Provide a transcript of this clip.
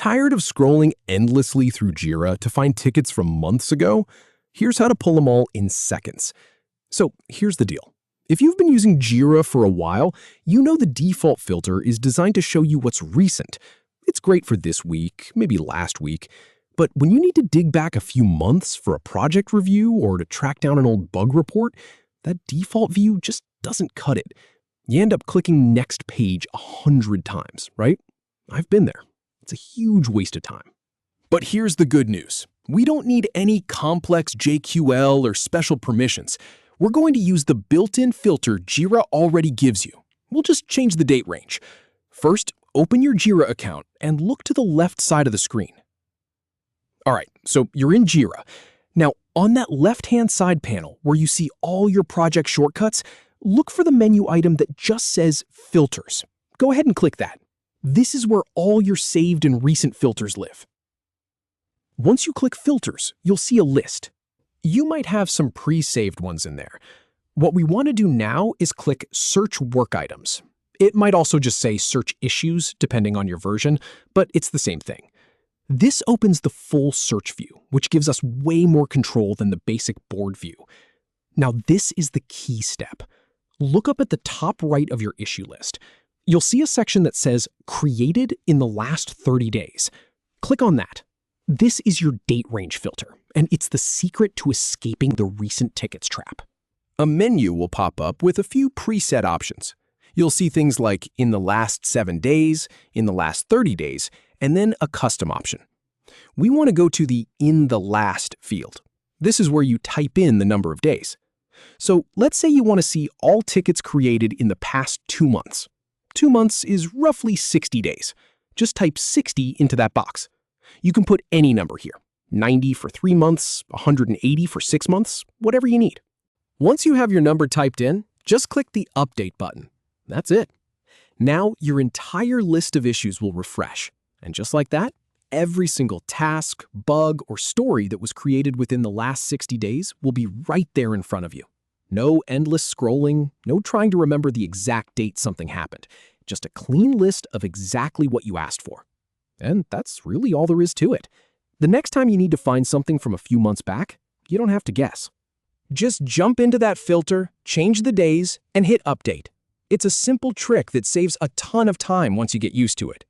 Tired of scrolling endlessly through Jira to find tickets from months ago? Here's how to pull them all in seconds. So here's the deal. If you've been using Jira for a while, you know the default filter is designed to show you what's recent. It's great for this week, maybe last week. But when you need to dig back a few months for a project review or to track down an old bug report, that default view just doesn't cut it. You end up clicking next page 100 times, right? I've been there. It's a huge waste of time. But here's the good news. We don't need any complex JQL or special permissions. We're going to use the built-in filter Jira already gives you. We'll just change the date range. First, open your Jira account and look to the left side of the screen. All right, so you're in Jira. Now, on that left-hand side panel where you see all your project shortcuts, look for the menu item that just says Filters. Go ahead and click that. This is where all your saved and recent filters live. Once you click Filters, you'll see a list. You might have some pre-saved ones in there. What we want to do now is click Search Work Items. It might also just say Search Issues, depending on your version, but it's the same thing. This opens the full search view, which gives us way more control than the basic board view. Now, this is the key step. Look up at the top right of your issue list. You'll see a section that says Created in the last 30 days. Click on that. This is your date range filter, and it's the secret to escaping the recent tickets trap. A menu will pop up with a few preset options. You'll see things like in the last 7 days, in the last 30 days, and then a custom option. We want to go to the In the Last field. This is where you type in the number of days. So let's say you want to see all tickets created in the past 2 months. 2 months is roughly 60 days. Just type 60 into that box. You can put any number here, 90 for 3 months, 180 for 6 months, whatever you need. Once you have your number typed in, just click the Update button. That's it. Now your entire list of issues will refresh. And just like that, every single task, bug, or story that was created within the last 60 days will be right there in front of you. No endless scrolling, no trying to remember the exact date something happened. Just a clean list of exactly what you asked for. And that's really all there is to it. The next time you need to find something from a few months back, you don't have to guess. Just jump into that filter, change the days, and hit Update. It's a simple trick that saves a ton of time once you get used to it.